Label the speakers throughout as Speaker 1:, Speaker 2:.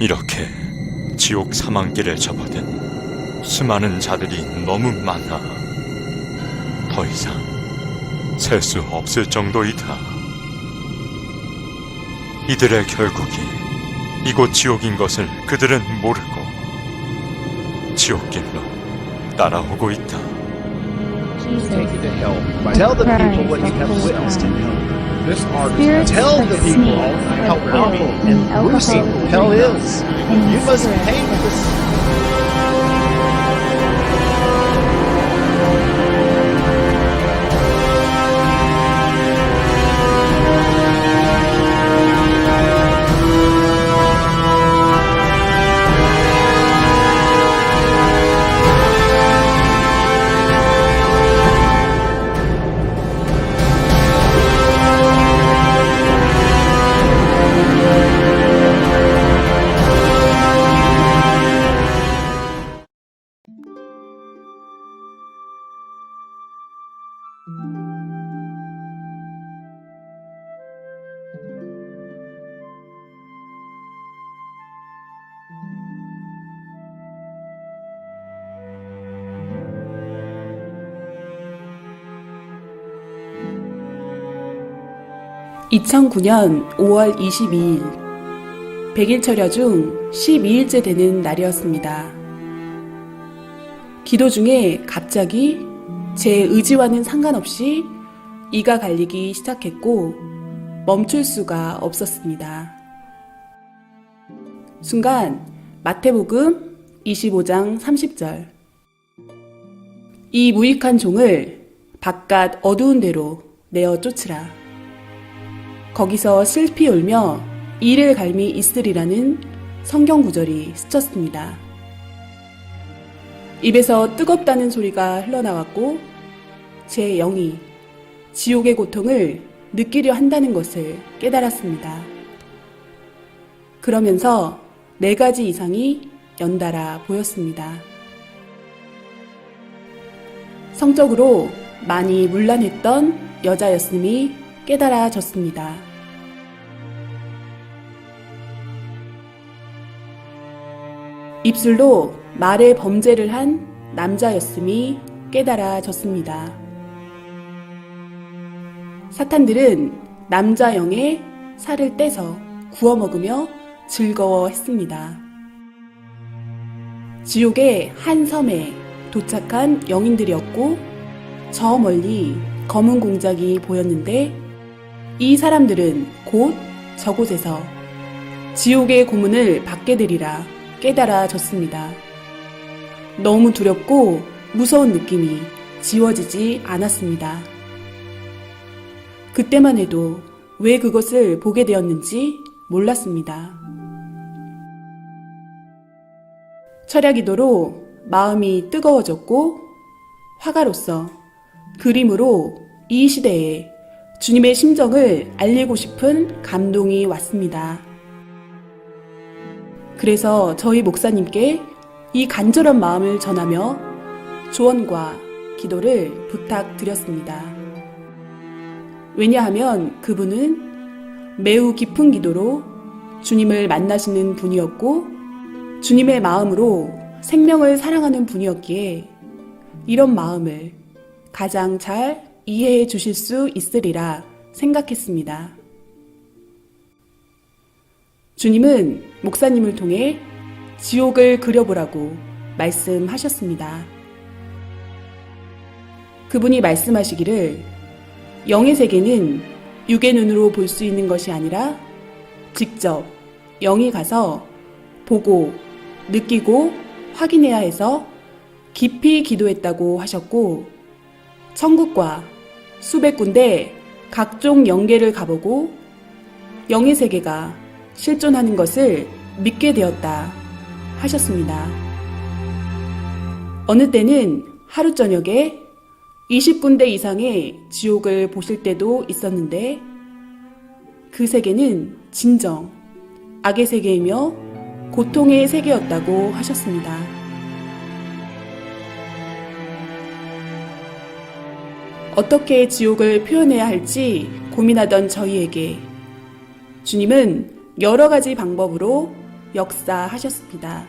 Speaker 1: 이렇게 지옥 사망길을 접어든 수많은 자들이 너무 많아 더 이상 셀 수 없을 정도이다. 이들의 결국이 이곳 지옥인 것을 그들은 모르고 지옥길로 따라오고 있다.
Speaker 2: Take you to hell. Tell the people what you have witnessed in hell. This artist, tell the people how powerful and gruesome hell is. You must hate this.
Speaker 3: (2009년 5월 22일) 100일 철야 중 12일째 되는 날이었습니다. 기도 중에 갑자기 제 의지와는 상관없이 이가 갈리기 시작했고 멈출 수가 없었습니다. 순간 마태복음 25장 30절 이 무익한 종을 바깥 어두운 데로 내어 쫓으라. 거기서 슬피 울며 이를 갈미 있으리라는 성경 구절이 스쳤습니다. 입에서 뜨겁다는 소리가 흘러나왔고 제 영이 지옥의 고통을 느끼려 한다는 것을 깨달았습니다. 그러면서 4가지 이상이 연달아 보였습니다. 성적으로 많이 문란했던 여자였음이 깨달아졌습니다. 입술로 말의 범죄를 한 남자였음이 깨달아졌습니다. 사탄들은 남자 영의 살을 떼서 구워 먹으며 즐거워했습니다. 지옥의 한 섬에 도착한 영인들이었고 저 멀리 검은 공작이 보였는데 이 사람들은 곧 저곳에서 지옥의 고문을 받게 되리라 깨달아졌습니다. 너무 두렵고 무서운 느낌이 지워지지 않았습니다. 그때만 해도 왜 그것을 보게 되었는지 몰랐습니다. 철야기도로 마음이 뜨거워졌고 화가로서 그림으로 이 시대에 주님의 심정을 알리고 싶은 감동이 왔습니다. 그래서 저희 목사님께 이 간절한 마음을 전하며 조언과 기도를 부탁드렸습니다. 왜냐하면 그분은 매우 깊은 기도로 주님을 만나시는 분이었고 주님의 마음으로 생명을 사랑하는 분이었기에 이런 마음을 가장 잘 이해해 주실 수 있으리라 생각했습니다. 주님은 목사님을 통해 지옥을 그려보라고 말씀하셨습니다. 그분이 말씀하시기를 영의 세계는 육의 눈으로 볼 수 있는 것이 아니라 직접 영이 가서 보고 느끼고 확인해야 해서 깊이 기도했다고 하셨고 천국과 수백 군데 각종 영계를 가보고 영의 세계가 실존하는 것을 믿게 되었다 하셨습니다. 어느 때는 하루 저녁에 20군데 이상의 지옥을 보실 때도 있었는데 그 세계는 진정 악의 세계이며 고통의 세계였다고 하셨습니다. 어떻게 지옥을 표현해야 할지 고민하던 저희에게 주님은 여러 가지 방법으로 역사하셨습니다.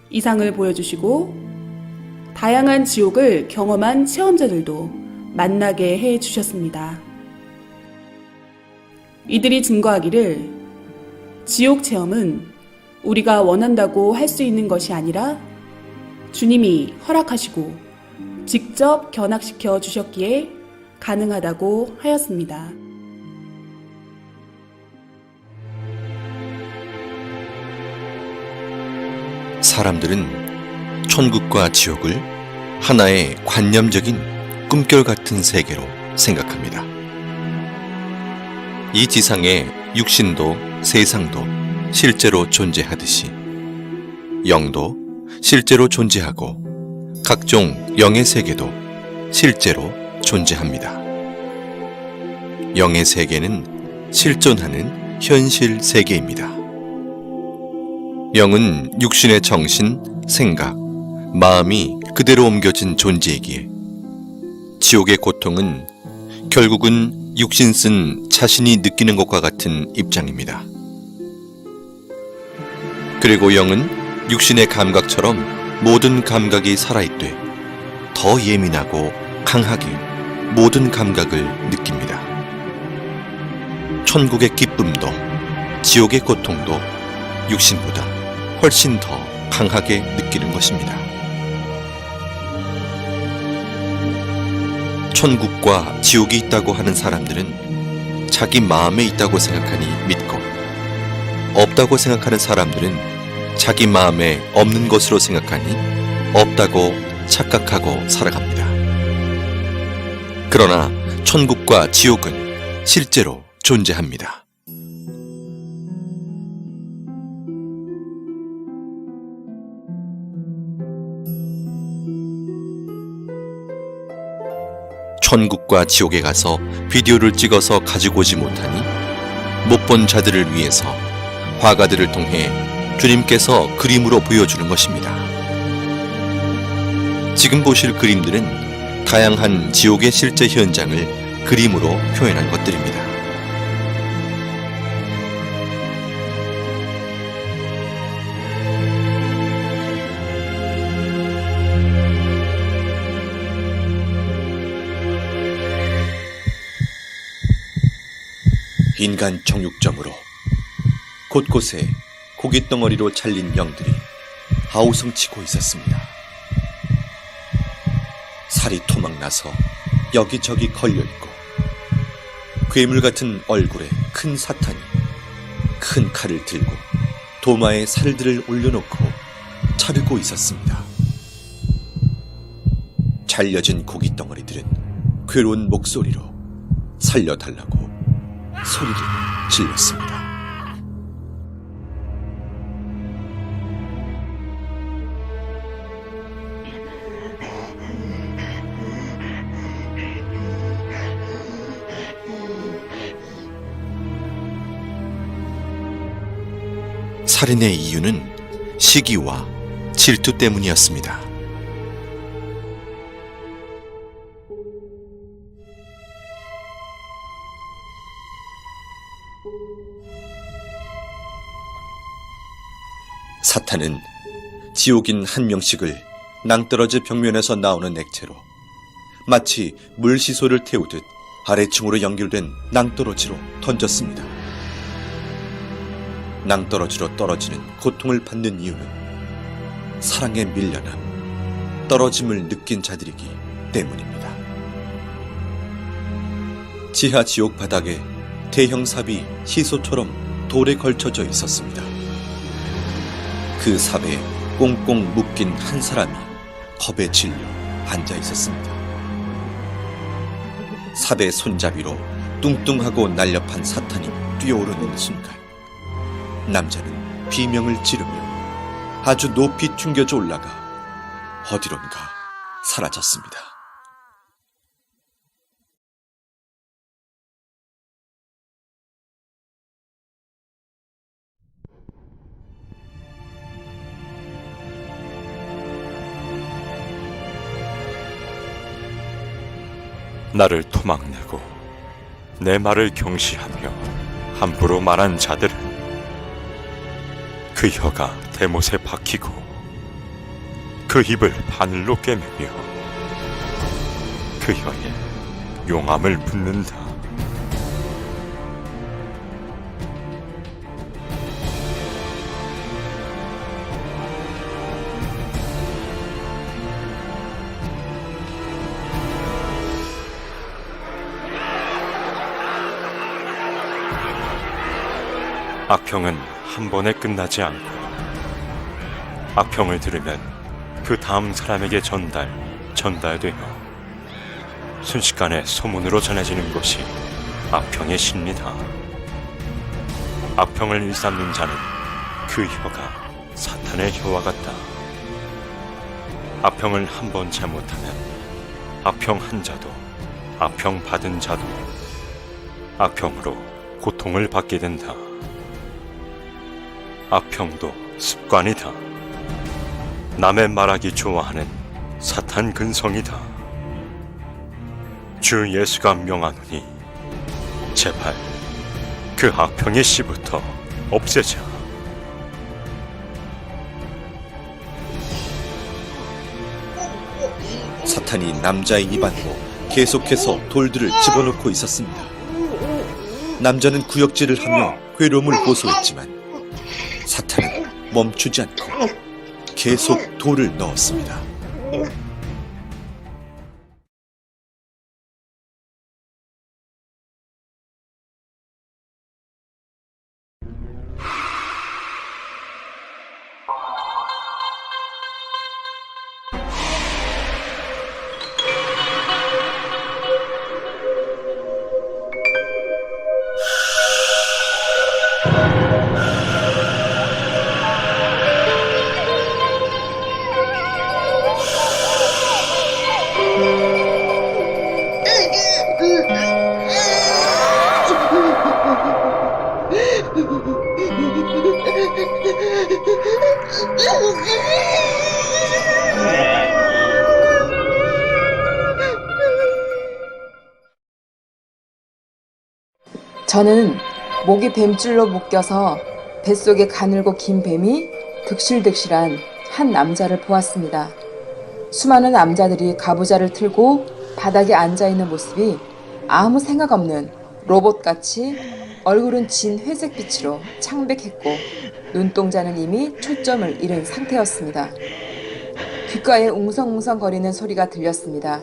Speaker 3: 이상을 보여주시고 다양한 지옥을 경험한 체험자들도 만나게 해주셨습니다. 이들이 증거하기를 지옥 체험은 우리가 원한다고 할 수 있는 것이 아니라 주님이 허락하시고 직접 견학시켜 주셨기에 가능하다고 하였습니다.
Speaker 4: 사람들은 천국과 지옥을 하나의 관념적인 꿈결 같은 세계로 생각합니다. 이 지상에 육신도 세상도 실제로 존재하듯이 영도 실제로 존재하고 각종 영의 세계도 실제로 존재합니다. 영의 세계는 실존하는 현실 세계입니다. 영은 육신의 정신, 생각, 마음이 그대로 옮겨진 존재이기에 지옥의 고통은 결국은 육신 쓴 자신이 느끼는 것과 같은 입장입니다. 그리고 영은 육신의 감각처럼 모든 감각이 살아있되 더 예민하고 강하게 모든 감각을 느낍니다. 천국의 기쁨도 지옥의 고통도 육신보다 훨씬 더 강하게 느끼는 것입니다. 천국과 지옥이 있다고 하는 사람들은 자기 마음에 있다고 생각하니 믿고, 없다고 생각하는 사람들은 자기 마음에 없는 것으로 생각하니 없다고 착각하고 살아갑니다. 그러나 천국과 지옥은 실제로 존재합니다. 천국과 지옥에 가서 비디오를 찍어서 가지고 오지 못하니 못 본 자들을 위해서 화가들을 통해 주님께서 그림으로 보여주는 것입니다. 지금 보실 그림들은 다양한 지옥의 실제 현장을 그림으로 표현한 것들입니다. 인간 정육점으로 곳곳에 고깃덩어리로 잘린 영들이 아우성치고 있었습니다. 살이 토막나서 여기저기 걸려있고 괴물 같은 얼굴에 큰 사탄이 큰 칼을 들고 도마에 살들을 올려놓고 자르고 있었습니다. 잘려진 고깃덩어리들은 괴로운 목소리로 살려달라고 소리를 질렀습니다. 살인의 이유는 시기와 질투 때문이었습니다. 사탄은 지옥인 한 명씩을 낭떠러지 벽면에서 나오는 액체로 마치 물시소를 태우듯 아래층으로 연결된 낭떠러지로 던졌습니다. 낭떠러지로 떨어지는 고통을 받는 이유는 사랑에 밀려나 떨어짐을 느낀 자들이기 때문입니다. 지하 지옥 바닥에 대형 삽이 시소처럼 돌에 걸쳐져 있었습니다. 그 삽에 꽁꽁 묶인 한 사람이 겁에 질려 앉아 있었습니다. 삽의 손잡이로 뚱뚱하고 날렵한 사탄이 뛰어오르는 순간 남자는 비명을 지르며 아주 높이 튕겨져 올라가 어디론가 사라졌습니다.
Speaker 1: 나를 토막내고 내 말을 경시하며 함부로 말한 자들은 그 혀가 대못에 박히고 그 입을 바늘로 꿰매며 그 혀에 용암을 붓는다. 악평은 한 번에 끝나지 않고 악평을 들으면 그 다음 사람에게 전달되어 순식간에 소문으로 전해지는 것이 악평의 신이다. 악평을 일삼는 자는 그 혀가 사탄의 혀와 같다. 악평을 한 번 잘못하면 악평 한 자도 악평 받은 자도 악평으로 고통을 받게 된다. 악평도 습관이다. 남의 말하기 좋아하는 사탄 근성이다. 주 예수가 명하노니 제발 그 악평의 씨부터 없애자.
Speaker 4: 사탄이 남자의 입안으로 계속해서 돌들을 집어넣고 있었습니다. 남자는 구역질을 하며 괴로움을 호소했지만 사탄은 멈추지 않고 계속 돌을 넣었습니다.
Speaker 5: 저는 목이 뱀줄로 묶여서 뱃속에 가늘고 긴 뱀이 득실득실한 한 남자를 보았습니다. 수많은 남자들이 가부좌를 틀고 바닥에 앉아있는 모습이 아무 생각 없는 로봇같이 얼굴은 진 회색빛으로 창백했고 눈동자는 이미 초점을 잃은 상태였습니다. 귓가에 웅성웅성거리는 소리가 들렸습니다.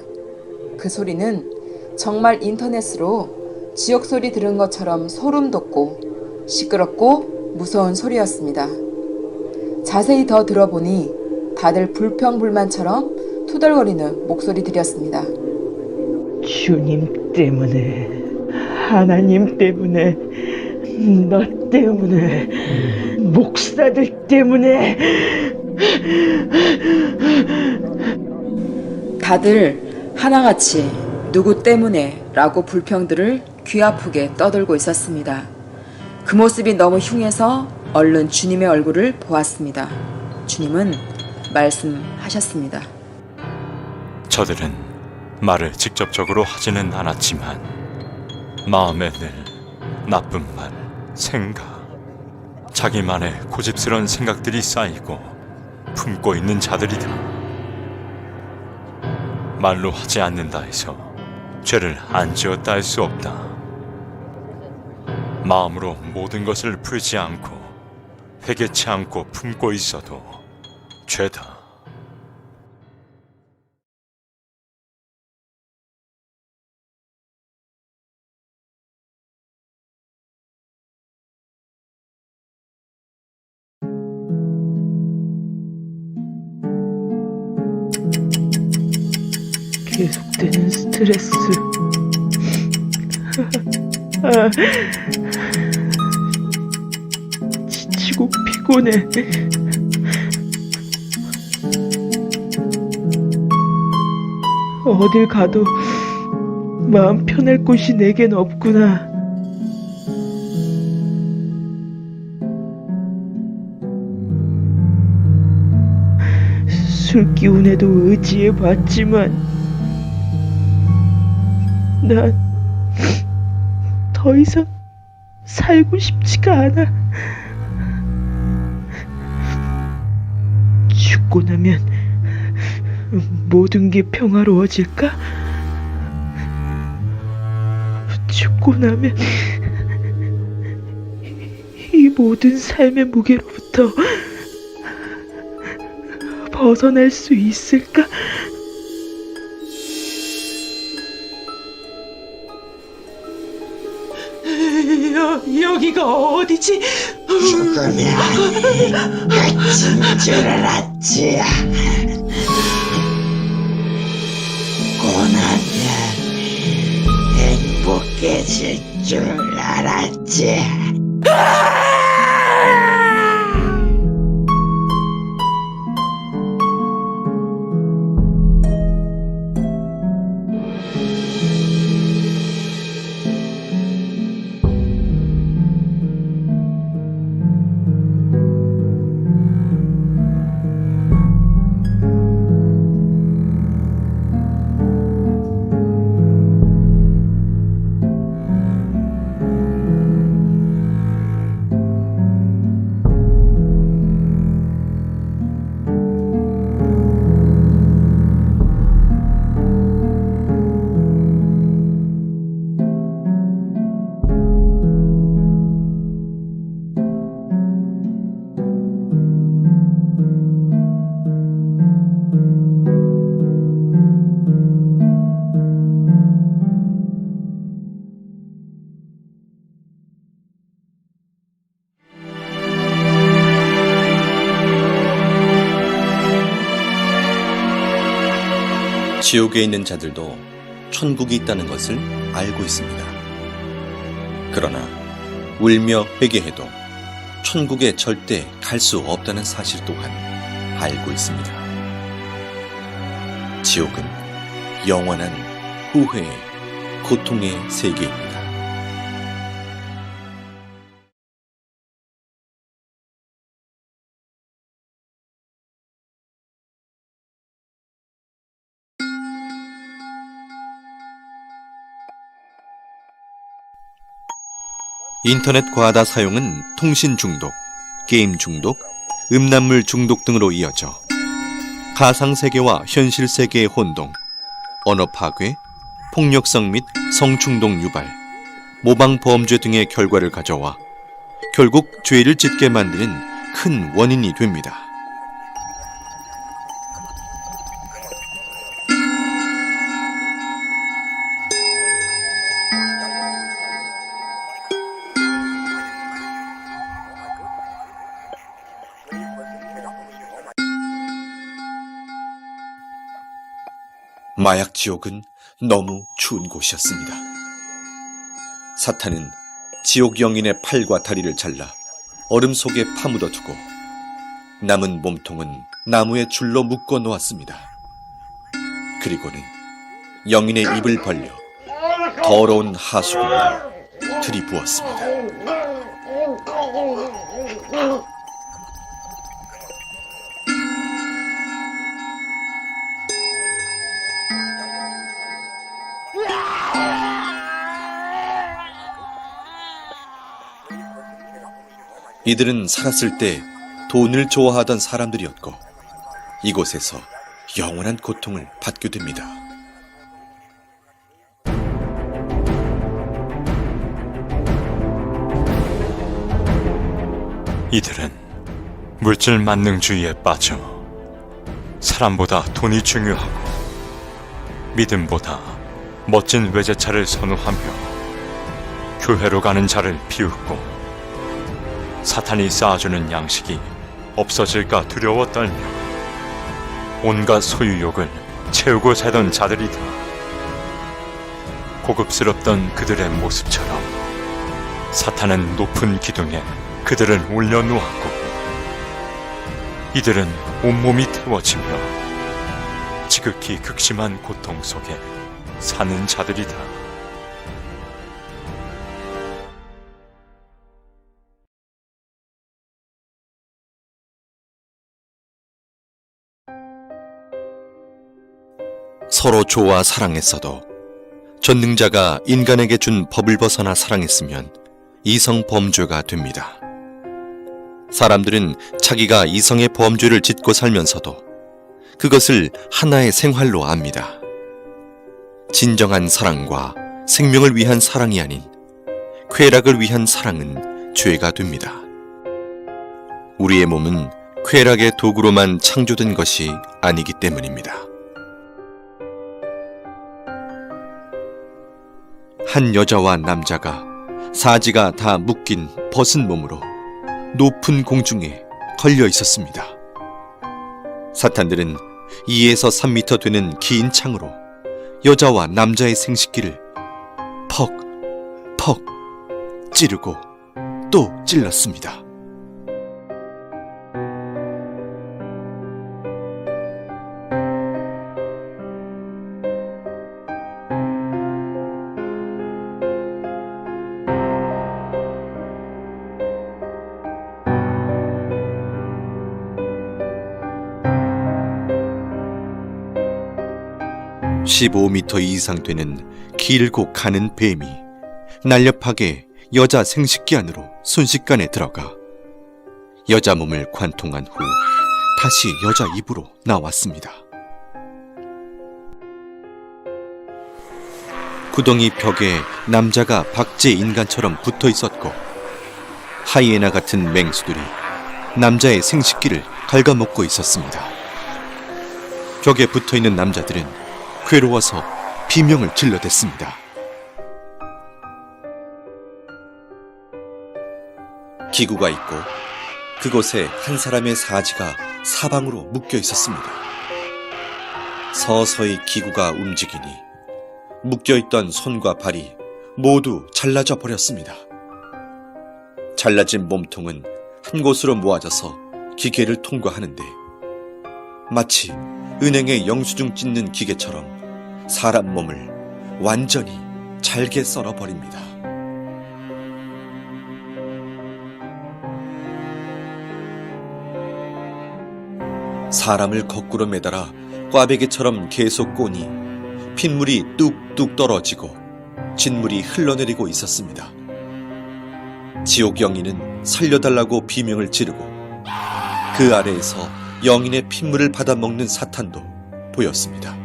Speaker 5: 그 소리는 정말 인터넷으로 지옥소리 들은 것처럼 소름 돋고 시끄럽고 무서운 소리였습니다. 자세히 더 들어보니 다들 불평불만처럼 투덜거리는 목소리들이었습니다.
Speaker 6: 주님 때문에, 하나님 때문에, 너 때문에, 목사들 때문에.
Speaker 5: 다들 하나같이 누구 때문에 라고 불평들을 귀 아프게 떠들고 있었습니다. 그 모습이 너무 흉해서 얼른 주님의 얼굴을 보았습니다. 주님은 말씀하셨습니다.
Speaker 1: 저들은 말을 직접적으로 하지는 않았지만 마음에 늘 나쁜 말, 생각, 자기만의 고집스러운 생각들이 쌓이고 품고 있는 자들이다. 말로 하지 않는다 해서 죄를 안 지었다 할 수 없다. 마음으로 모든 것을 풀지 않고 회개치 않고 품고 있어도 죄다.
Speaker 6: 계속되는 스트레스. 지치고 피곤해. 어딜 가도 마음 편할 곳이 내겐 없구나. 술 기운에도 의지해 봤지만 난 더 이상 살고 싶지가 않아. 죽고 나면 모든 게 평화로워질까? 죽고 나면 이 모든 삶의 무게로부터 벗어날 수 있을까? 여기가 어디지?
Speaker 7: 죽으면 끝인 줄 알았지. 고나면 행복해질 줄 알았지.
Speaker 4: 지옥에 있는 자들도 천국이 있다는 것을 알고 있습니다. 그러나 울며 회개해도 천국에 절대 갈 수 없다는 사실 또한 알고 있습니다. 지옥은 영원한 후회의 고통의 세계입니다. 인터넷 과다 사용은 통신 중독, 게임 중독, 음란물 중독 등으로 이어져 가상세계와 현실세계의 혼동, 언어 파괴, 폭력성 및 성충동 유발, 모방 범죄 등의 결과를 가져와 결국 죄를 짓게 만드는 큰 원인이 됩니다. 마약 지옥은 너무 추운 곳이었습니다. 사탄은 지옥 영인의 팔과 다리를 잘라 얼음 속에 파묻어 두고 남은 몸통은 나무에 줄로 묶어 놓았습니다. 그리고는 영인의 입을 벌려 더러운 하수구를 들이부었습니다. 이들은 살았을 때 돈을 좋아하던 사람들이었고 이곳에서 영원한 고통을 받게 됩니다.
Speaker 1: 이들은 물질 만능주의에 빠져 사람보다 돈이 중요하고 믿음보다 멋진 외제차를 선호하며 교회로 가는 자를 비웃고 사탄이 쌓아주는 양식이 없어질까 두려워 떨며 온갖 소유욕을 채우고 살던 자들이다. 고급스럽던 그들의 모습처럼 사탄은 높은 기둥에 그들을 올려놓았고 이들은 온몸이 태워지며 지극히 극심한 고통 속에 사는 자들이다.
Speaker 4: 서로 좋아 사랑했어도 전능자가 인간에게 준 법을 벗어나 사랑했으면 이성 범죄가 됩니다. 사람들은 자기가 이성의 범죄를 짓고 살면서도 그것을 하나의 생활로 압니다. 진정한 사랑과 생명을 위한 사랑이 아닌 쾌락을 위한 사랑은 죄가 됩니다. 우리의 몸은 쾌락의 도구로만 창조된 것이 아니기 때문입니다. 한 여자와 남자가 사지가 다 묶인 벗은 몸으로 높은 공중에 걸려 있었습니다. 사탄들은 2에서 3미터 되는 긴 창으로 여자와 남자의 생식기를 퍽, 퍽 찌르고 또 찔렀습니다. (15m) 이상 되는 길고 가는 뱀이 날렵하게 여자 생식기 안으로 순식간에 들어가 여자 몸을 관통한 후 다시 여자 입으로 나왔습니다. 구덩이 벽에 남자가 박제 인간처럼 붙어 있었고 하이에나 같은 맹수들이 남자의 생식기를 갉아먹고 있었습니다. 벽에 붙어 있는 남자들은 괴로워서 비명을 질러댔습니다. 기구가 있고 그곳에 한 사람의 사지가 사방으로 묶여 있었습니다. 서서히 기구가 움직이니 묶여있던 손과 발이 모두 잘라져 버렸습니다. 잘라진 몸통은 한 곳으로 모아져서 기계를 통과하는데 마치 은행에 영수증 찢는 기계처럼 사람 몸을 완전히 잘게 썰어버립니다. 사람을 거꾸로 매달아 꽈배기처럼 계속 꼬니 핏물이 뚝뚝 떨어지고 진물이 흘러내리고 있었습니다. 지옥 영인은 살려달라고 비명을 지르고 그 아래에서 영인의 핏물을 받아먹는 사탄도 보였습니다.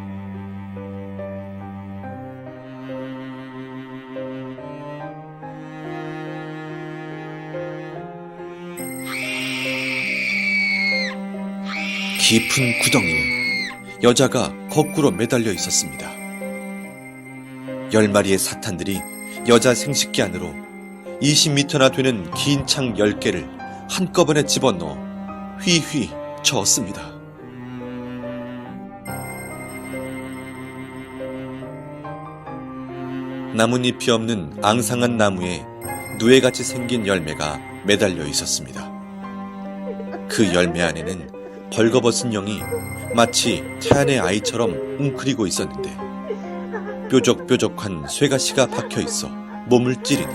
Speaker 4: 깊은 구덩이에 여자가 거꾸로 매달려 있었습니다. 10마리의 사탄들이 여자 생식기 안으로 20m나 되는 긴 창 10개를 한꺼번에 집어넣어 휘휘 저었습니다. 나뭇잎이 없는 앙상한 나무에 누에같이 생긴 열매가 매달려 있었습니다. 그 열매 안에는 벌거벗은 영이 마치 태안의 아이처럼 웅크리고 있었는데 뾰족뾰족한 쇠가시가 박혀 있어 몸을 찌르니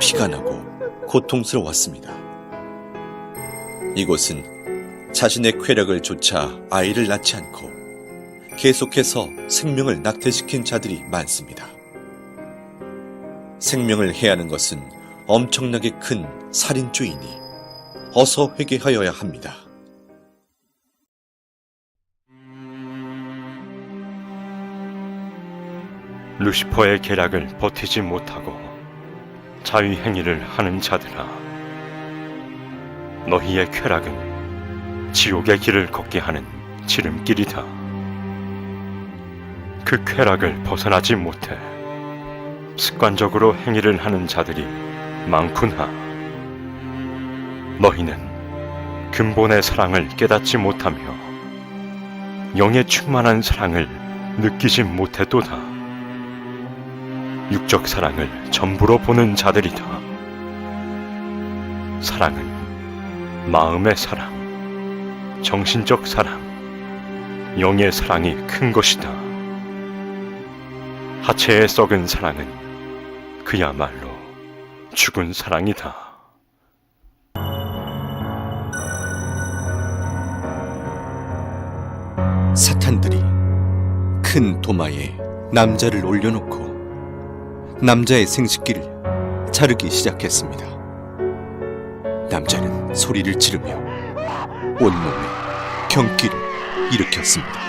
Speaker 4: 피가 나고 고통스러웠습니다. 이곳은 자신의 쾌락을 좇아 아이를 낳지 않고 계속해서 생명을 낙태시킨 자들이 많습니다. 생명을 해하는 것은 엄청나게 큰 살인죄이니 어서 회개하여야 합니다.
Speaker 1: 루시퍼의 계략을 버티지 못하고 자위행위를 하는 자들아, 너희의 쾌락은 지옥의 길을 걷게 하는 지름길이다. 그 쾌락을 벗어나지 못해 습관적으로 행위를 하는 자들이 많구나. 너희는 근본의 사랑을 깨닫지 못하며 영의 충만한 사랑을 느끼지 못했도다. 육적 사랑을 전부로 보는 자들이다. 사랑은 마음의 사랑, 정신적 사랑, 영의 사랑이 큰 것이다. 하체에 썩은 사랑은 그야말로 죽은 사랑이다.
Speaker 4: 사탄들이 큰 도마에 남자를 올려놓고 남자의 생식기를 자르기 시작했습니다. 남자는 소리를 지르며 온몸에 경기를 일으켰습니다.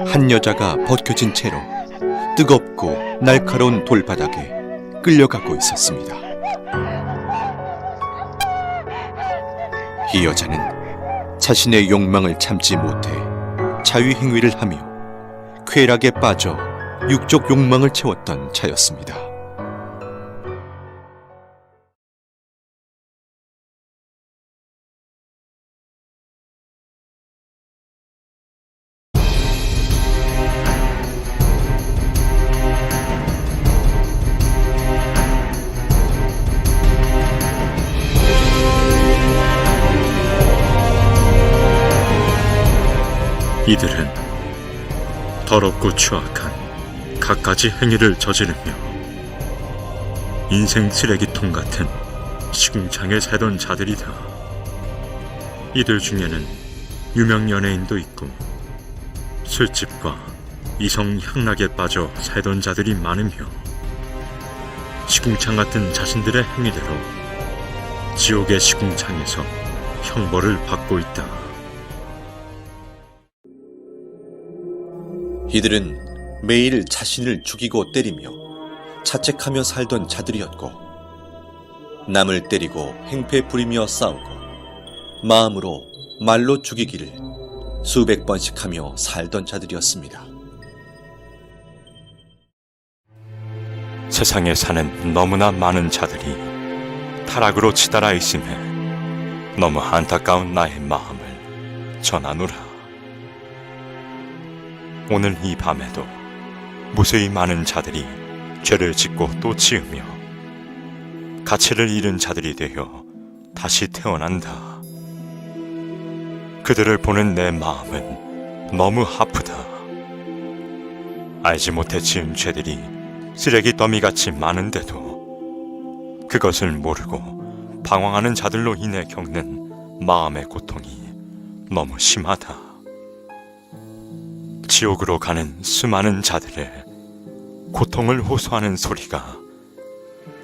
Speaker 4: 한 여자가 벗겨진 채로 뜨겁고 날카로운 돌바닥에 끌려가고 있었습니다. 이 여자는 자신의 욕망을 참지 못해 자위행위를 하며 쾌락에 빠져 육적 욕망을 채웠던 자였습니다.
Speaker 1: 이들은 더럽고 추악한 갖가지 행위를 저지르며 인생 쓰레기통 같은 시궁창에 살던 자들이다. 이들 중에는 유명 연예인도 있고 술집과 이성 향락에 빠져 살던 자들이 많으며 시궁창 같은 자신들의 행위대로 지옥의 시궁창에서 형벌을 받고 있다.
Speaker 4: 이들은 매일 자신을 죽이고 때리며 자책하며 살던 자들이었고 남을 때리고 행패 부리며 싸우고 마음으로 말로 죽이기를 수백 번씩 하며 살던 자들이었습니다.
Speaker 1: 세상에 사는 너무나 많은 자들이 타락으로 치달아 있음에 너무 안타까운 나의 마음을 전하노라. 오늘 이 밤에도 무수히 많은 자들이 죄를 짓고 또 지으며 가치를 잃은 자들이 되어 다시 태어난다. 그들을 보는 내 마음은 너무 아프다. 알지 못해 지은 죄들이 쓰레기 더미같이 많은데도 그것을 모르고 방황하는 자들로 인해 겪는 마음의 고통이 너무 심하다. 지옥으로 가는 수많은 자들의 고통을 호소하는 소리가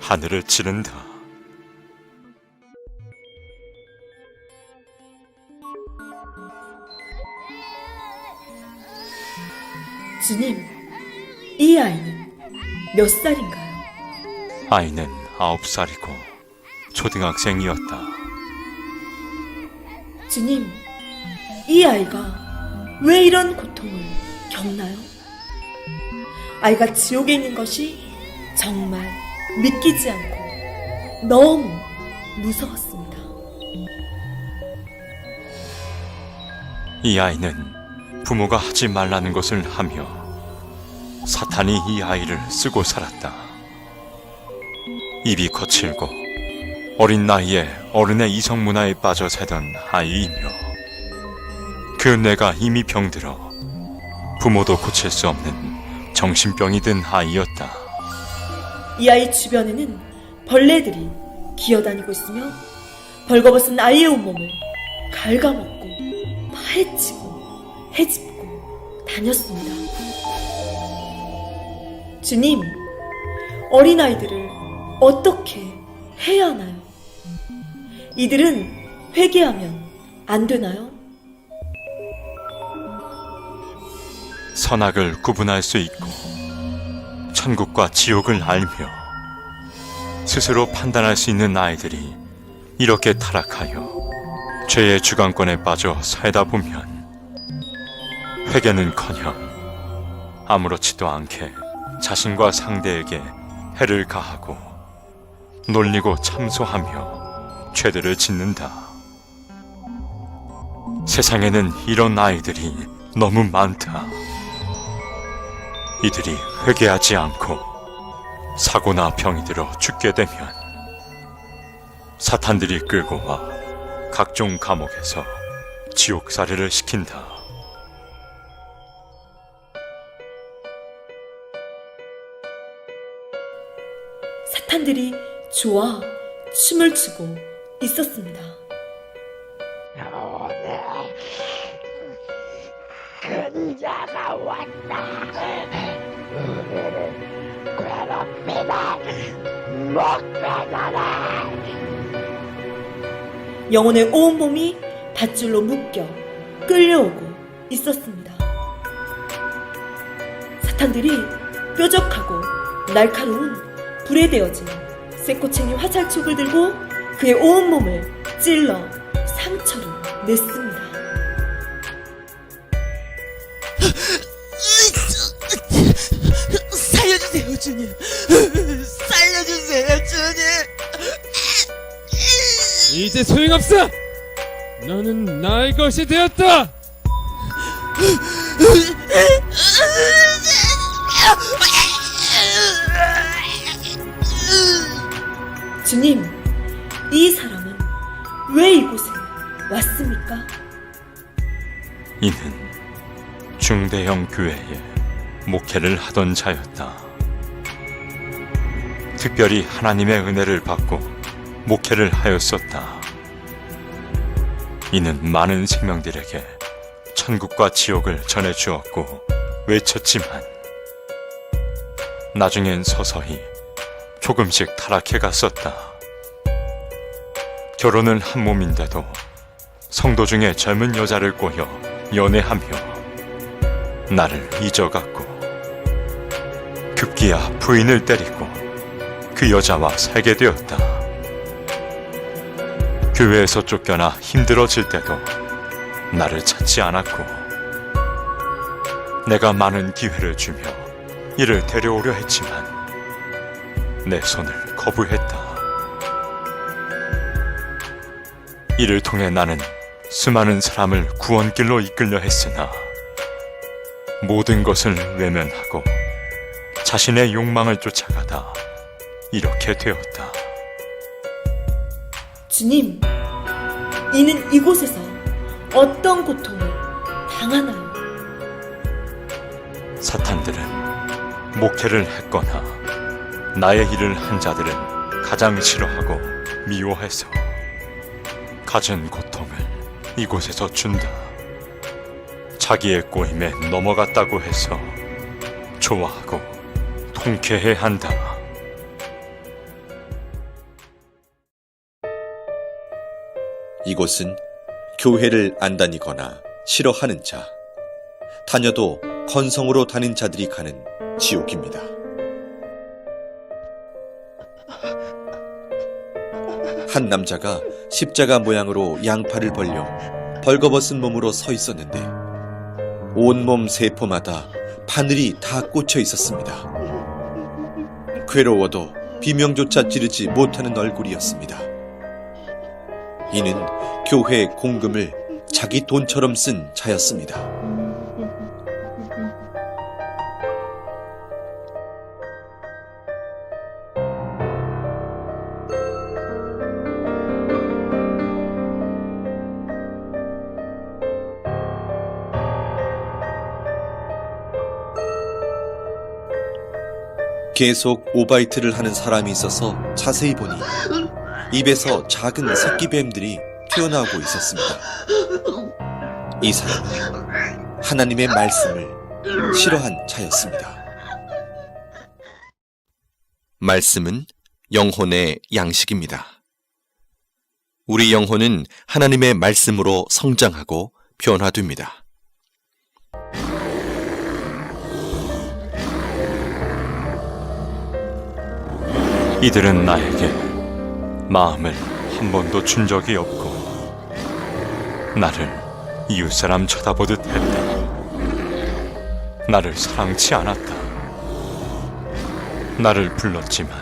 Speaker 1: 하늘을 찌른다.
Speaker 3: 주님, 이 아이는 몇 살인가요?
Speaker 1: 아이는 9살이고 초등학생이었다.
Speaker 3: 주님, 이 아이가 왜 이런 고통을 겪나요? 아이가 지옥에 있는 것이 정말 믿기지 않고 너무 무서웠습니다.
Speaker 1: 이 아이는 부모가 하지 말라는 것을 하며 사탄이 이 아이를 쓰고 살았다. 입이 거칠고 어린 나이에 어른의 이성 문화에 빠져 살던 아이이며 그 뇌가 이미 병들어 부모도 고칠 수 없는 정신병이 든 아이였다.
Speaker 3: 이 아이 주변에는 벌레들이 기어다니고 있으며 벌거벗은 아이의 온몸을 갉아먹고 파헤치고 헤집고 다녔습니다. 주님, 어린아이들을 어떻게 해야 하나요? 이들은 회개하면 안 되나요?
Speaker 1: 선악을 구분할 수 있고 천국과 지옥을 알며 스스로 판단할 수 있는 아이들이 이렇게 타락하여 죄의 주관권에 빠져 살다 보면 회개는커녕 아무렇지도 않게 자신과 상대에게 해를 가하고 놀리고 참소하며 죄들을 짓는다. 세상에는 이런 아이들이 너무 많다. 이들이 회개하지 않고 사고나 병이 들어 죽게 되면 사탄들이 끌고 와 각종 감옥에서 지옥살이를 시킨다.
Speaker 3: 사탄들이 좋아 춤을 추고 있었습니다.
Speaker 7: 오늘 근자가 왔다. 우리를 괴롭히다 목배너라.
Speaker 8: 영혼의 온몸이 밧줄로 묶여 끌려오고 있었습니다. 사탄들이 뾰족하고 날카로운 불에 데워진 쇠꼬챙이 화살촉을 들고 그의 온몸을 찔러 상처를 냈습니다.
Speaker 9: 살려주세요, 주님. 살려주세요, 주님.
Speaker 10: 이제 소용없어! 너는 나의 것이 되었다!
Speaker 8: 주님, 이 사람은 왜 이곳에 왔습니까?
Speaker 1: 이는 중대형 교회에 목회를 하던 자였다. 특별히 하나님의 은혜를 받고 목회를 하였었다. 이는 많은 생명들에게 천국과 지옥을 전해주었고 외쳤지만 나중엔 서서히 조금씩 타락해 갔었다. 결혼은 한 몸인데도 성도 중에 젊은 여자를 꼬여 연애하며 나를 잊어갔고 급기야 부인을 때리고 그 여자와 살게 되었다. 교회에서 쫓겨나 힘들어질 때도 나를 찾지 않았고 내가 많은 기회를 주며 이를 데려오려 했지만 내 손을 거부했다. 이를 통해 나는 수많은 사람을 구원길로 이끌려 했으나 모든 것을 외면하고 자신의 욕망을 쫓아가다 이렇게 되었다.
Speaker 8: 주님, 이는 이곳에서 어떤 고통을 당하나요?
Speaker 1: 사탄들은 목회를 했거나 나의 일을 한 자들은 가장 싫어하고 미워해서 가진 고통을 이곳에서 준다. 자기의 꼬임에 넘어갔다고 해서 좋아하고 통쾌해 한다.
Speaker 4: 이곳은 교회를 안 다니거나 싫어하는 자, 다녀도 건성으로 다닌 자들이 가는 지옥입니다. 한 남자가 십자가 모양으로 양팔을 벌려 벌거벗은 몸으로 서 있었는데 온몸 세포마다 바늘이 다 꽂혀 있었습니다. 괴로워도 비명조차 지르지 못하는 얼굴이었습니다. 이는 교회 공금을 자기 돈처럼 쓴 자였습니다. 계속 오바이트를 하는 사람이 있어서 자세히 보니 입에서 작은 새끼뱀들이 튀어나오고 있었습니다. 이 사람은 하나님의 말씀을 싫어한 자였습니다. 말씀은 영혼의 양식입니다. 우리 영혼은 하나님의 말씀으로 성장하고 변화됩니다.
Speaker 1: 이들은 나에게 마음을 한 번도 준 적이 없고 나를 이웃사람 쳐다보듯 했다. 나를 사랑치 않았다. 나를 불렀지만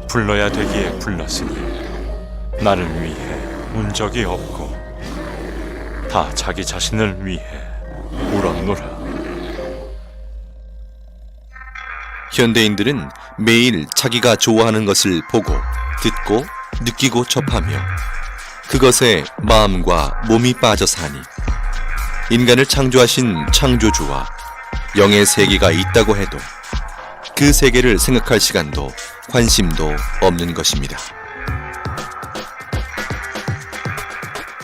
Speaker 1: 불러야 되기에 불렀으니 나를 위해 운 적이 없고 다 자기 자신을 위해 울었노라.
Speaker 4: 현대인들은 매일 자기가 좋아하는 것을 보고, 듣고, 느끼고 접하며 그것에 마음과 몸이 빠져 사니 인간을 창조하신 창조주와 영의 세계가 있다고 해도 그 세계를 생각할 시간도 관심도 없는 것입니다.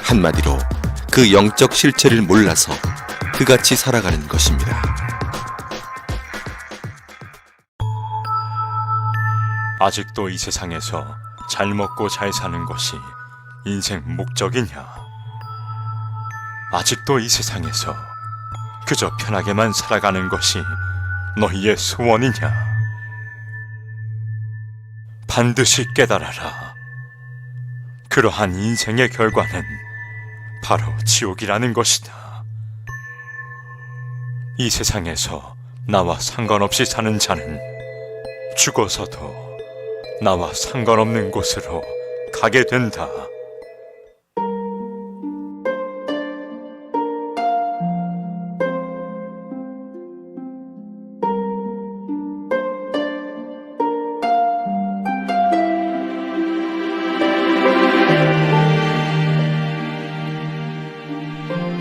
Speaker 4: 한마디로 그 영적 실체를 몰라서 그같이 살아가는 것입니다.
Speaker 1: 아직도 이 세상에서 잘 먹고 잘 사는 것이 인생 목적이냐? 아직도 이 세상에서 그저 편하게만 살아가는 것이 너희의 소원이냐? 반드시 깨달아라. 그러한 인생의 결과는 바로 지옥이라는 것이다. 이 세상에서 나와 상관없이 사는 자는 죽어서도 나와 상관없는 곳으로 가게 된다.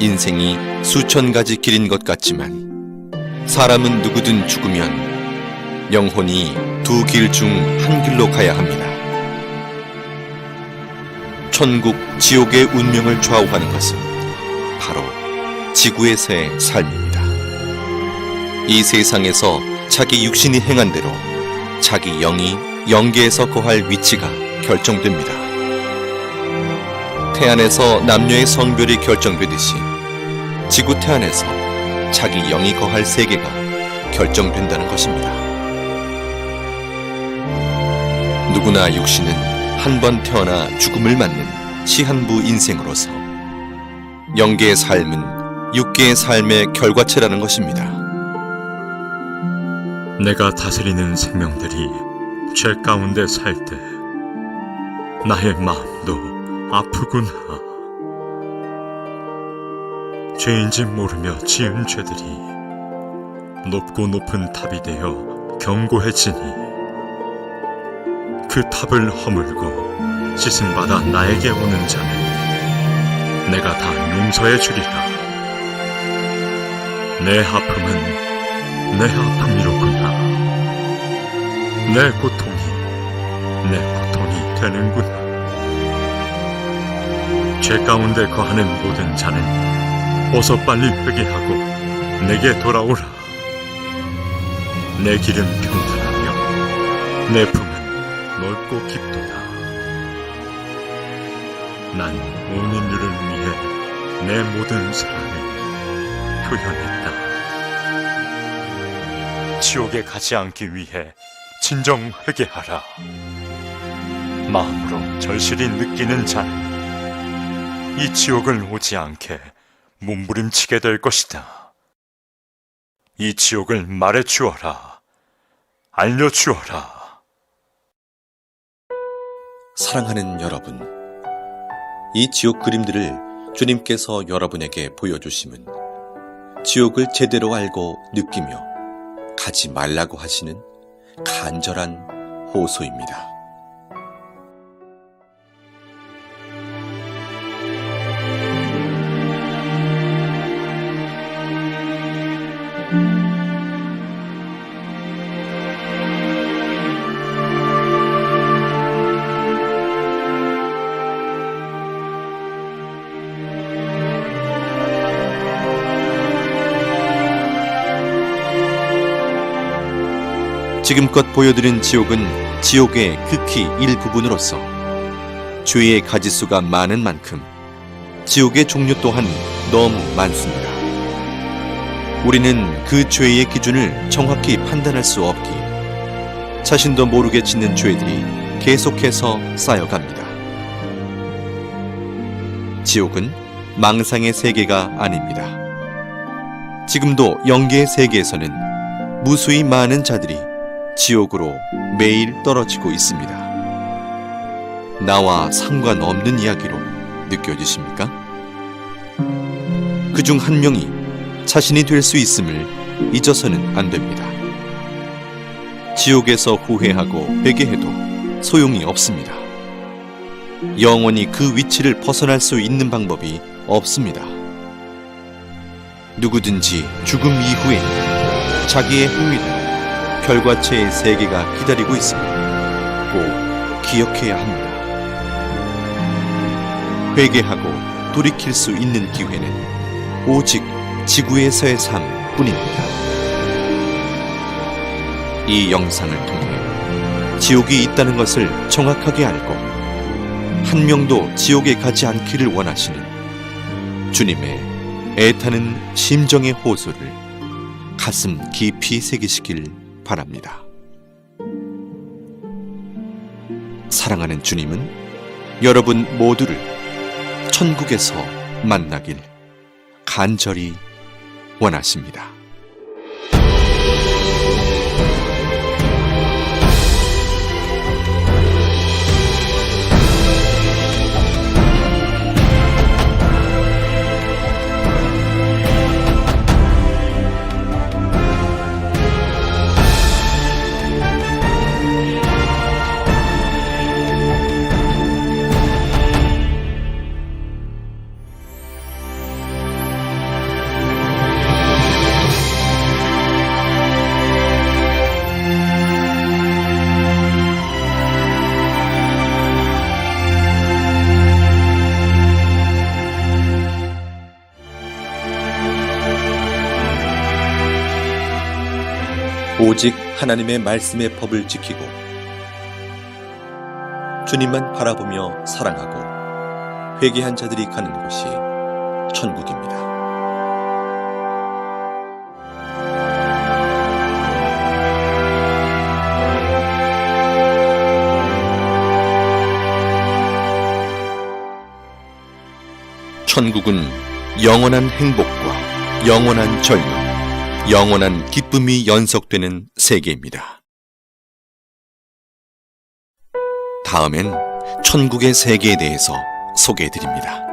Speaker 4: 인생이 수천 가지 길인 것 같지만 사람은 누구든 죽으면 영혼이 두 길 중 한 길로 가야 합니다. 천국, 지옥의 운명을 좌우하는 것은 바로 지구에서의 삶입니다. 이 세상에서 자기 육신이 행한 대로 자기 영이 영계에서 거할 위치가 결정됩니다. 태안에서 남녀의 성별이 결정되듯이 지구 태안에서 자기 영이 거할 세계가 결정된다는 것입니다. 누구나 육신은 한 번 태어나 죽음을 맞는 시한부 인생으로서 영계의 삶은 육계의 삶의 결과체라는 것입니다.
Speaker 1: 내가 다스리는 생명들이 죄 가운데 살 때 나의 마음도 아프구나. 죄인지 모르며 지은 죄들이 높고 높은 탑이 되어 견고해지니 그 탑을 허물고 씻음받아 나에게 오는 자는 내가 다 용서해 주리라. 내 아픔은 내 아픔이로구나. 내 고통이 되는구나. 죄 가운데 거하는 모든 자는 어서 빨리 회개하고 내게 돌아오라. 내 길은 평탄하며 내 품은 넓고 깊도다. 난 온 인류를 위해 내 모든 사랑을 표현했다. 지옥에 가지 않기 위해 진정 회개하라. 마음으로 절실히 느끼는 자는 이 지옥을 오지 않게 몸부림치게 될 것이다. 이 지옥을 말해주어라. 알려주어라.
Speaker 4: 사랑하는 여러분, 이 지옥 그림들을 주님께서 여러분에게 보여주심은 지옥을 제대로 알고 느끼며 가지 말라고 하시는 간절한 호소입니다. 지금껏 보여드린 지옥은 지옥의 극히 일부분으로서 죄의 가지수가 많은 만큼 지옥의 종류 또한 너무 많습니다. 우리는 그 죄의 기준을 정확히 판단할 수 없기에 자신도 모르게 짓는 죄들이 계속해서 쌓여갑니다. 지옥은 망상의 세계가 아닙니다. 지금도 영계의 세계에서는 무수히 많은 자들이 지옥으로 매일 떨어지고 있습니다. 나와 상관없는 이야기로 느껴지십니까? 그중 한 명이 자신이 될 수 있음을 잊어서는 안 됩니다. 지옥에서 후회하고 회개해도 소용이 없습니다. 영원히 그 위치를 벗어날 수 있는 방법이 없습니다. 누구든지 죽음 이후에 자기의 행위를 결과체의 세계가 기다리고 있음을 꼭 기억해야 합니다. 회개하고 돌이킬 수 있는 기회는 오직 지구에서의 삶뿐입니다. 이 영상을 통해 지옥이 있다는 것을 정확하게 알고 한 명도 지옥에 가지 않기를 원하시는 주님의 애타는 심정의 호소를 가슴 깊이 새기시길 바랍니다. 사랑하는 주님은 여러분 모두를 천국에서 만나길 간절히 원하십니다. 오직 하나님의 말씀의 법을 지키고 주님만 바라보며 사랑하고 회개한 자들이 가는 곳이 천국입니다. 천국은 영원한 행복과 영원한 젊음, 영원한 기쁨이 연속되는 세계입니다. 다음엔 천국의 세계에 대해서 소개해드립니다.